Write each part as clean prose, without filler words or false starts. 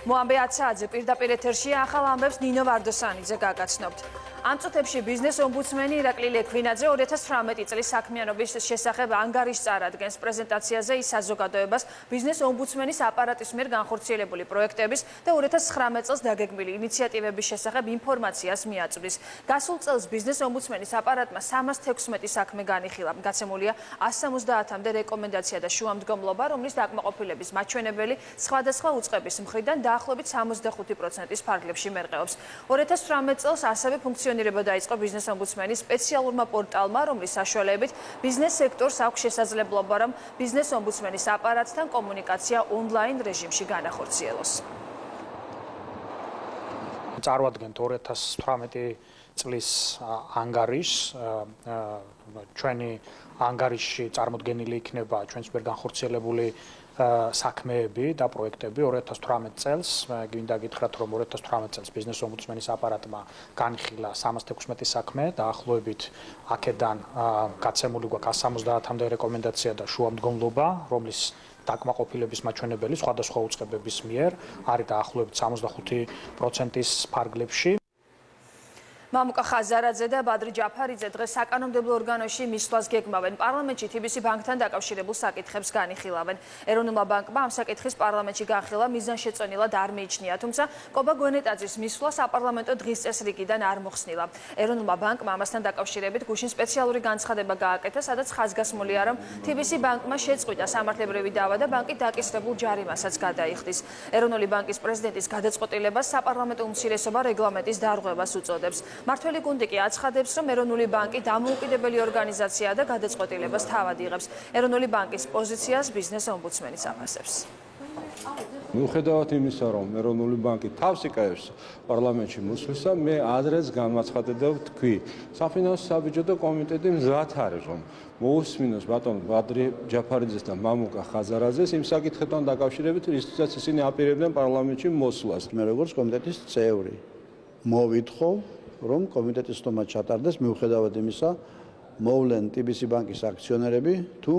მოამბე აცააძე პირდაპირ ეთერშია, ახალ ამბებს ნინო ვარდოსანიძე გაგაცნობთ. ამ წუთებში ბიზნეს ომბუდსმენი ირაკლი ლექვინაძე 2018 წლის საქმიანობის შესახებ ანგარიშს წარადგენს. პრეზენტაციაზე ის საზოგადოებას ბიზნეს ომბუდსმენის აპარატის მიერ განხორციელებული პროექტების და 2019 წელს დაგეგმილი ინიციატივების შესახებ ინფორმაციას მიაწვდის. გასულ წელს ბიზნეს ომბუდსმენის აპარატმა 316 საქმე განიხილა. გაცემულია 170-მდე რეკომენდაცია და შუამდგომლობა, რომლის დაკმაყოფილების მაჩვენებელი სხვადასხვა უწყების მხრიდან დაახლოებით 65%-ის ფარგლებში მერყეობს. 2018 წელს ასევე ფუნქციონირება დაიწყო ბიზნეს ომბუდსმენის სპეციალურმა პორტალმა, რომლის საშუალებით ბიზნეს სექტორს აქვს შესაძლებლობა, რომ ბიზნეს ომბუდსმენის აპარატთან კომუნიკაცია ონლაინ რეჟიმში განახორციელოს. წარვადგენთ 2018 წლის ანგარიშს, ჩვენი ანგარიში წარმოდგენილი იქნება ჩვენს მიერ განხორციელებული საქმეები და პროექტები 2018 წელს. გვინდა გითხრათ, რომ 2018 წელს ბიზნეს ომბუდსმენის აპარატმა განიხილა 316 საქმე, დაახლოებით აქედან გაცემული გვაქვს 170-მდე რეკომენდაცია და შუამდგომლობა, რომლის დაკმაყოფილების მაჩვენებელი სხვადასხვა უწყებების მიერ არის დაახლოებით 65%-ის ფარგლებში. მამუკა ხაზარაძე და ბადრი ჯაფარიძე დღეს საკანონმდებლო ორგანოში მისვლას გეგმავენ. პარლამენტში TBC ბანკთან დაკავშირებულ საკითხებს განიხილავენ. ეროვნულმა ბანკმა ამ საკითხის პარლამენტში განხილვა მიზანშეწონილად არ მიიჩნია, თუმცა კობა გვენეტაძის მისვლა საპარლამენტო დღის წესრიგიდან არ მოხსნილა. ეროვნულმა ბანკმა ამასთან დაკავშირებით გუშინ სპეციალური განცხადება გააკეთა, სადაც ხაზგასმულია, რომ TBC ბანკმა შეწყვიტა სამართლებრივი დავა და ბანკი დაკისრებულ ჯარიმასაც გადაიხდის. ეროვნული ბანკის პრეზიდენტის გადაწყვეტილებას საპარლამენტო უმცირესობა რეგლამენტის დარღვევას უწოდებს. მართველი გუნდი კი აცხადებს, რომ ეროვნული ბანკი დამოუკიდებელი ორგანიზაციაა და გადაწყვეტილებას თავად იღებს. ეროვნული ბანკის პოზიციას ბიზნეს ომბუდსმენიც აფასებს. მიუხედავად იმისა, რომ ეროვნული ბანკი თავს იკავებს პარლამენტში მოსვლისა, მე ადრეც განმაცხადებდა თქვი, საფინანსო საბიუჯეტო კომიტეტი მზად არის, რომ მოусმინოს ბატონ ბადრი ჯაფარიძეს და მამუკა ხაზარაძეს იმ საკითხებთან დაკავშირებით, რისთვისაც ისინი აპირებდნენ პარლამენტში მოსვლას. მე როგორც კომიტეტის წევრი მოვითხოვ, რომ კომიტეტის სტომა ჩატარდეს, მიუხედავად იმისა, მოვლენ TBC ბანკის აქციონერები თუ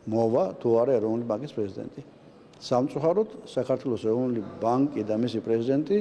მოვა თუ არა ეროვნული ბანკის პრეზიდენტი. სამწუხაროდ საქართველოს ეროვნული ბანკი და მისი პრეზიდენტი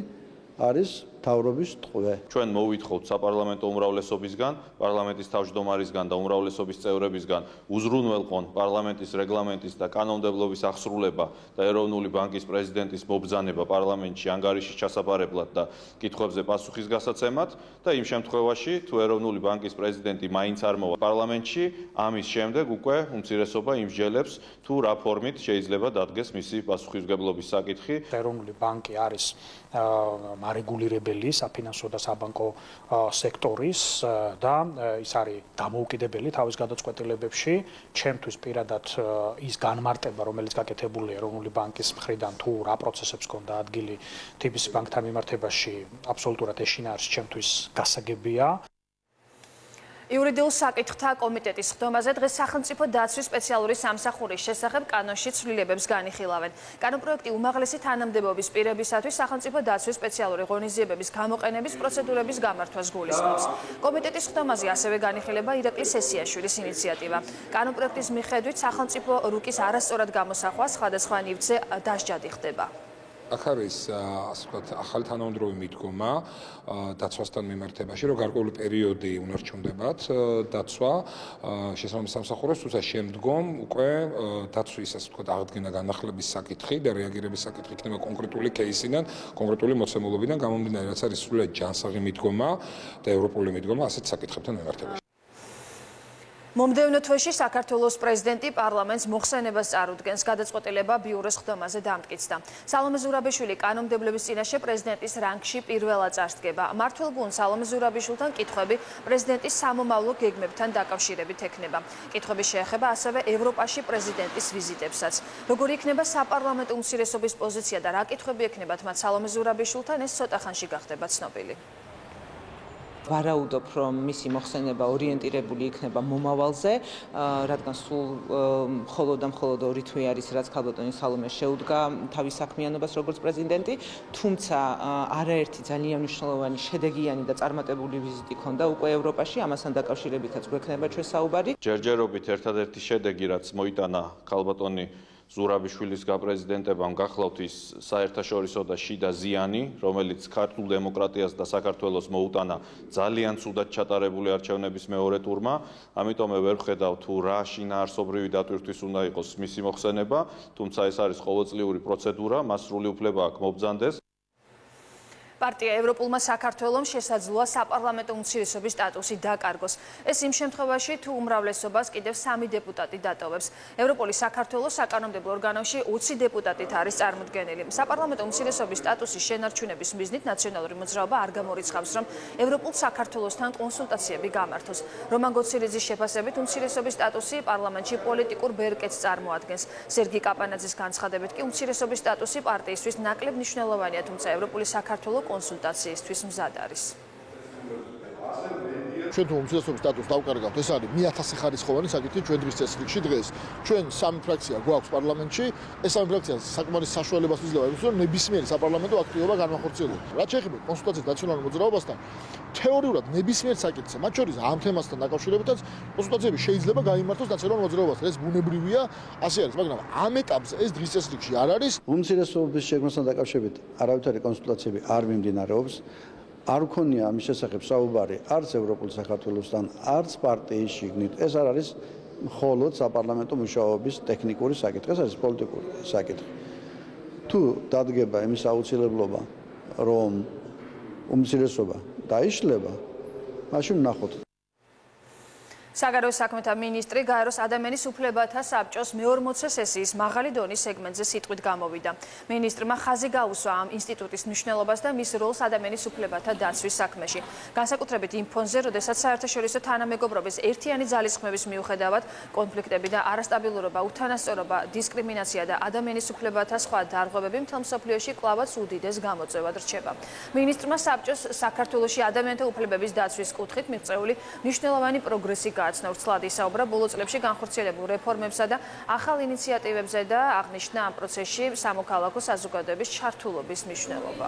არის თავრობის ტყვე. ჩვენ მოვითხოვთ საპარლამენტო უმრავლესობისგან, პარლამენტის თავმჯდომარისგან და უმრავლესობის წევრებისგან უზრუნველყონ პარლამენტის რეგლამენტის და კანონმდებლობის აღსრულება და ეროვნული ბანკის პრეზიდენტის მობრძანება პარლამენტში ანგარიშის ჩასაბარებლად და კითხვებზე პასუხის გასაცემად და იმ შემთხვევაში, თუ ეროვნული ბანკის პრეზიდენტი მაინც არ მოვა პარლამენტში, ამის შემდეგ უკვე უმცირესობა იმსჯელებს, თუ რა ფორმით შეიძლება დადგეს მისი პასუხისმგებლობის საკითხი. ეროვნული ბანკი არის მარეგულირებელი საფინანსო და საბანკო სექტორის და ის არის დამოუკიდებელი თავის გადაწყვეტილებებში. ჩემთვის პირადად ის განმარტება, რომელიც გაკეთებული ეროვნული ბანკის მხრიდან თუ რა პროცესებს ჰქონდა ადგილი TBC ბანკთან მიმართებაში, აბსოლუტურად ეშინა არის ჩემთვის გასაგებია. იურიდიულ საკითხთა კომიტეტის ხდომაზე დღეს სახელმწიფო დაცვის სპეციალური სამსახურის შესახებ კანონში ცვლილებებს განიხილავენ. კანონპროექტი უმაღლესი თანამდებობის პირებისათვის სახელმწიფო დაცვის სპეციალური ღონისძიებების გამოყენების პროცედურების გამართვას გულისხმობს. კომიტეტის ხდომაზე ასევე განიხილება ირაკლი სესიაშვილის ინიციატივა. კანონპროექტის მიხედვით სახელმწიფო რუკის არასწორად გამოსახვა სხვადასხვა ნივთზე დასჯადი ხდება. აქ არის ახალი თანამედროვე მიდგომა დაცვასთან მიმართებაში, რომ გარკვეული პერიოდი უნარჩუნდებათ დაცვა შესაბამის სამსახურებს, თუმცა შემდგომ უკვე დაცვის ასე ვთქვათ აღდგენა განახლების საკითხი და რეაგირების საკითხი იქნება კონკრეტული кейსიდან, კონკრეტული მოცემულობიდან გამომდინარე, რაც არის სრულიად ჯანსაღი მიდგომა და ევროპული მიდგომა ასეთ საკითხებთან მიმართებაში. მომდევნო თვეში საქართველოს პრეზიდენტი პარლამენტს მოხსენებას წარუდგენს. გადაწყვეტილება ბიუროს ხდომაზე დამტკიცდა. სალომე ზურაბიშვილი კანონმდებლობის წინაშე პრეზიდენტის რანგში პირველად წარსდგება. მმართველ გუნდს სალომე ზურაბიშვილთან კითხვები პრეზიდენტის სამომავლო გეგმებთან დაკავშირებით ექნება. კითხვები შეეხება ასევე ევროპაში პრეზიდენტის ვიზიტებსაც. როგორი იქნება საპარლამენტო უმცირესობის პოზიცია და რა კითხვები ექნებათ მათ სალომე ზურაბიშვილთან, ეს ცოტა ხანში გახდება ცნობილი. ვარაუდობ, რომ მისი მოხსენება ორიენტირებული იქნება მომავალზე, რადგან სულ მხოლოდ და მხოლოდ 2 თვე არის, რაც ქალბატონი სალომე შეუდგა თავის საქმიანობას როგორც პრეზიდენტი, თუმცა არაერთი ძალიან მნიშვნელოვანი შედეგიანი და წარმატებული ვიზიტი ჰქონდა უკვე ევროპაში, ამასთან დაკავშირებითაც გვექნება ჩვენ საუბარი. ჯერჯერობით ერთადერთი შედეგი, რაც მოიტანა ქალბატონი ზურაბიშვილის გაპრეზიდენტებამ გახლავთ ის საერთაშორისო და შიდა ზიანი, რომელიც ქართულ დემოკრატიას და საქართველოს მოუტანა ძალიან ცუდად ჩატარებული არჩევნების მეორე ტურმა. ამიტომ მე ვერ ვხედავ თუ რა შინაარსობრივი დატვირთვის უნდა იყოს მისი მოხსენება, თუმცა ეს არის ყოველწლიური პროცედურა, მას სრული უფლება აქვს მობრძანდეს. პარტია ევროპულმა საქართველომ შესაძლოა საპარლამენტო უმცირესობის სტატუსი დაკარგოს. ეს იმ შემთხვევაში, თუ უმრავლესობას კიდევ 3 დეპუტატი დატოვებს. ევროპული საქართველოს საკანონმდებლო ორგანოში 20 დეპუტატით არის წარმოდგენილი. საპარლამენტო უმცირესობის სტატუსის შენარჩუნების მიზნით ნაციონალური მოძრაობა არ გამორიცხავს, რომ ევროპულ საქართველოსთან კონსულტაციები გამართოს. რომან გოცირიძის შეფასებით, უმცირესობის სტატუსი პარლამენტში პოლიტიკურ ბერკეტს წარმოადგენს. სერგი კაპანაძის განცხადებით კი უმცირესობის სტატუსი პარტიისთვის ნაკლებ მნიშვნელოვანია, თუმცა ევროპული საქართველო კონსულტაციისთვის მზად არის. ჩვენ თუ უმცირესობის სტატუსს დავკარგავთ, ეს არის მე-1000 საკითხი ჩვენ დღის წესრიგში დღეს. ჩვენ 3 ფრაქცია გვაქვს პარლამენტში, ეს 3 ფრაქცია საკმარის საშუალებას იძლევა იმის, რომ ნებისმიერი საპარლამენტო აქტივობა განმახორციელოს. რაც შეეხება კონსულტაციას ნაციონალურ მოძრაობასთან, თეორიულად ნებისმიერ საკითხზე, მათ შორის ამ თემასთან დაკავშირებითაც კონსულტაციები შეიძლება გაიმართოს ნაციონალურ მოძრაობასთან. ეს ბუნებრივია, ასე არის, მაგრამ ამ ეტაპზე ეს დღის წესრიგში არ არის. უმცირესობის შეგროვებასთან დაკავშირებით არავითარი კონსულტაციები არ მიმდინარეობს. არ ვქონია ამის შესახებ საუბარი არც ევროპულ საქართველოსთან, არც პარტიის შიგნით. ეს არ არის მხოლოდ საპარლამენტო მუშაობის ტექნიკური საკითხი, ეს არის პოლიტიკური საკითხი. თუ დადგება იმის აუცილებლობა, რომ უმცირესობა დაიშლება, მაშინ ვნახოთ. საგარეო საქმეთა მინისტრი გაეროს ადამიანის უფლებათა საბჭოს მე-40 სესიის მაღალი დონის სეგმენტზე სიტყვით გამოვიდა. მინისტრმა ხაზი გაუსვა ამ ინსტიტუტის მნიშვნელობას და მის როლს ადამიანის უფლებათა დაცვის საქმეში. განსაკუთრებით იმ ფონზე, როდესაც საერთაშორისო თანამეგობრობის ერთიანი ძალისხმების მიუხედავად კონფლიქტები და არასტაბილურობა, უთანასწორობა, დისკრიმინაცია და ადამიანის უფლებათა სხვა დარღვევები მთელ მსოფლიოში კვლავაც უდიდეს გამოწვევად რჩება. მინისტრმა საბჭოს საქართველოში ადამიანთა უფლებების დაცვის კუთხით მიღწეული მნიშვნელოვანი პროგრესი გააცნო. ვრცლად ისაუბრა ბოლო წლებში განხორციელებულ რეფორმებსა და ახალ ინიციატივებზე და აღნიშნა ამ პროცესში სამოქალაქო საზოგადოების ჩართულობის მნიშვნელობა.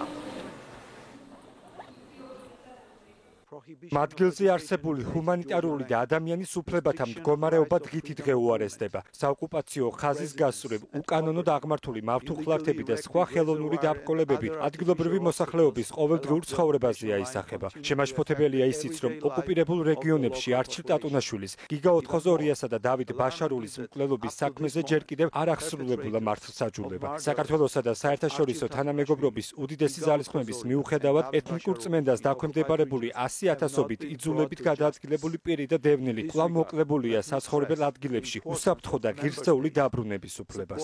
მათგილზე არსებული ჰუმანიტარული და ადამიანის უფლებათა მდგომარეობა დღითიდღე უარესდება. საოკუპაციო ხაზის გასწვრივ, უკანონოდ აღმართული მავთუხლართები და სხვა ხელოვნური დაბრკოლებები ადგილობრივი მოსახლეობის ყოველდღიურ ცხოვრებაზეა ისახება. შემაშფოთებელია ისიც, რომ ოკუპირებულ რეგიონებში არჩილ ტატუნაშვილის, გიგა ოთხოზორიასა და დავით ბაშარულის მკვლელობის საქმეზე ჯერ კიდევ არ აღსრულებულა მართლმსაჯულება. საქართველოსა და საერთაშორისო თანამეგობრობის უდიდესი ძალისხმების მიუხედავად ეთნიკურ წმენდას დაქვემდებარებული 100,000-ობით იძულებით გადაადგილებული პირი და დევნილი კვლავ მოკლებულია საცხოვრებელ ადგილებში უსაფრთხო და ღირსეული დაბრუნების უფლებას.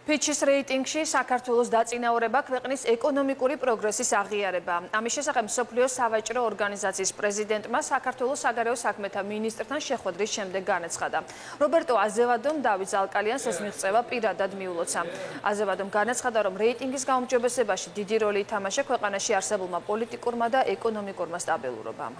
ფიჩის რეიტინგში საქართველოს დაწინაურება ქვეყნის ეკონომიკური პროგრესის აღიარება. ამის შესახებ მსოფლიო სავაჭრო ორგანიზაციის პრეზიდენტმა საქართველოს საგარეო საქმეთა მინისტრთან შეხვედრის შემდეგ განაცხადა. რობერტო აზევადომ დავით ზალკალიანს ეს მიღწევა პირადად მიულოცა. აზევადომ განაცხადა, რომ რეიტინგის გაუმჯობესებაში დიდი როლი ითამაშა ქვეყანაში არსებულმა პოლიტიკურმა და ეკონომიკურმა სტაბილურობამ.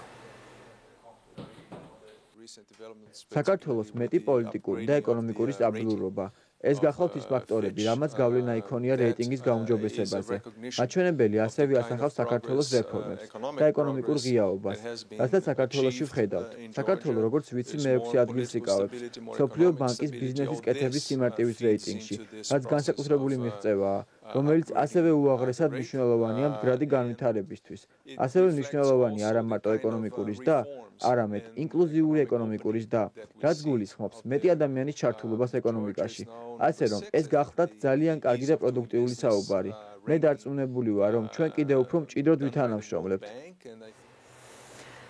საქართველოს მეტი პოლიტიკური და ეკონომიკური სტაბილურობა. ეს გახლავთ ის ფაქტორები, რამაც გავლენა იქონია რეიტინგის გაუმჯობესებაზე. მაჩვენებელი ასევე ასახავს საქართველოს რეფორმებს და ეკონომიკურ ღიაობას, რასაც საქართველოში ვხედავთ. საქართველო, როგორც ვიცი, მე-6 ადგილს იკავებს მსოფლიო ბანკის ბიზნესის კეთების სიმარტივის რეიტინგში, რაც განსაკუთრებული მიღწევაა, რომელიც ასევე უაღრესად მნიშვნელოვანია მდგრადი განვითარებისთვის. ასევე მნიშვნელოვანია არა მარტო ეკონომიკურის და არამედ ინკლუზიური ეკონომიკურის და, რაც გულისხმობს მეტი ადამიანის ჩართულობას ეკონომიკაში. ასე რომ, ეს გახლდათ ძალიან კარგი და პროდუქტიული საუბარი. მე დარწმუნებული ვარ, რომ ჩვენ კიდევ უფრო მჭიდროდ ვითანამშრომლებთ.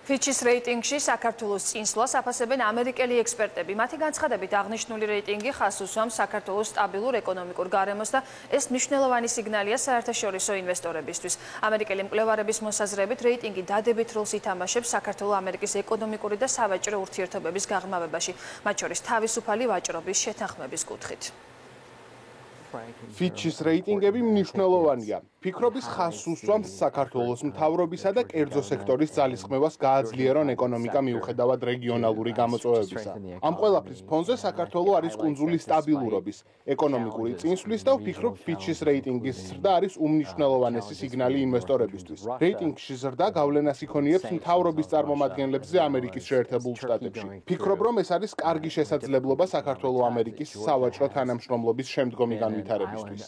ფიჩის რეიტინგში საქართველოს წინსვლას აფასებენ ამერიკელი ექსპერტები. მათი განცხადებით აღნიშნული რეიტინგი ხაზს უსვამს საქართველოს სტაბილურ ეკონომიკურ გარემოს და ეს მნიშვნელოვანი სიგნალია საერთაშორისო ინვესტორებისთვის. ამერიკელი მკვლევარების მოსაზრებით რეიტინგი დადებით როლს ითამაშებს საქართველო-ამერიკის ეკონომიკური და სავაჭრო ურთიერთობების გაღრმავებაში, მათ შორის თავისუფალი ვაჭრობის შეთანხმების კუთხით. ფიჩის რეიტინგები მნიშვნელოვანია. ფიქრობის ხაზს უსვამს საქართველოს მთავრობისა და კერძო სექტორის ძალისხმევას გააძლიერონ ეკონომიკა მიუხედავად რეგიონალური გამოწვევებისა. ამ ყველაფრის ფონზე საქართველო არის კუნძულის სტაბილურობის, ეკონომიკური წინსვლის და ვფიქრობ ფიჩის რეიტინგის ზრდა არის უმნიშვნელოვანესი სიგნალი ინვესტორებისთვის. რეიტინგში ზრდა გავლენას იქონიებს მთავრობის წარმომადგენლებზე ამერიკის შეერთებულ შტატებში. ფიქრობ, რომ ეს არის კარგი შესაძლებლობა საქართველო-ამერიკის სავაჭრო თანამშრომლობის შემდგომი განვითარებისთვის.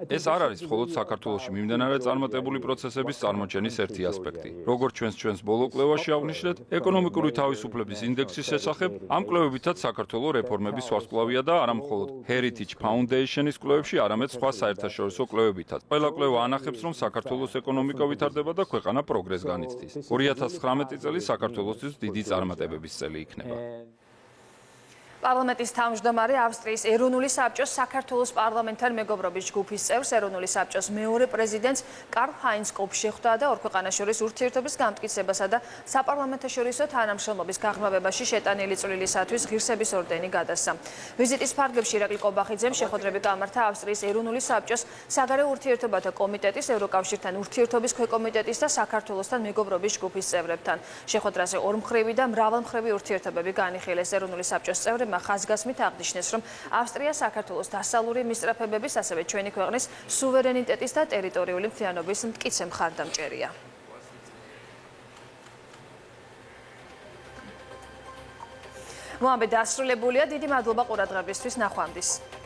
ეს არ არის მხოლოდ საქართველოში მიმდინარე წარმატებული პროცესების წარმოჩენის ერთი ასპექტი. როგორც ჩვენს ბოლო კვლევაში აღვნიშნეთ, ეკონომიკური თავისუფლების ინდექსის შესახებ ამ კვლევებითაც საქართველოს რეფორმების ვარსკვლავია და არა მხოლოდ Heritage Foundation-ის კვლევებში, არამედ სხვა საერთაშორისო კვლევებითაც. ყველა კვლევა ანახებს, რომ საქართველოს ეკონომიკა ვითარდება და ქვეყანა პროგრესს განიცდის. 2019 წელი საქართველოსთვის დიდი წარმატებების წელი იქნება. პარლამენტის თავმჯდომარე ავსტრიის ეროვნული საბჭოს საქართველოს პარლამენტთან მეგობრობის ჯგუფის წევრს ეროვნული საბჭოს მეორე პრეზიდენტს კარლ ჰაინც კოპს შეხვდა და ორ ქვეყანას შორის ურთიერთობის გამტკიცებასა და საპარლამენტოშორისო თანამშრომლობის გაღრმავებაში შეტანილი წვლილისათვის ღირსების ორდენი გადასცა. ვიზიტის ფარგლებში ირაკლი კობახიძემ შეხვედრები გამართა ავსტრიის ეროვნული საბჭოს საგარეო ურთიერთობათა კომიტეტის, ევროკავშირთან ურთიერთობის ქვეკომიტეტის და საქართველოსთან მეგობრობის ჯგუფის წევრებთან. შეხვედრაზე ორმხრივი და მრავალმხრივი ურთიერთობები განიხილეს. ეროვნული საბჭოს წევრებმა ხაზგასმით აღნიშნეს, რომ ავსტრია საქართველოს დასავლური მისწრაფებების, ასევე ჩვენი ქვეყნის სუვერენიტეტის და ტერიტორიული მთლიანობის მტკიცე მხარდამჭერია. მოამბე დასრულებულია. დიდი მადლობა ყურადღებისთვის. ნახვამდის.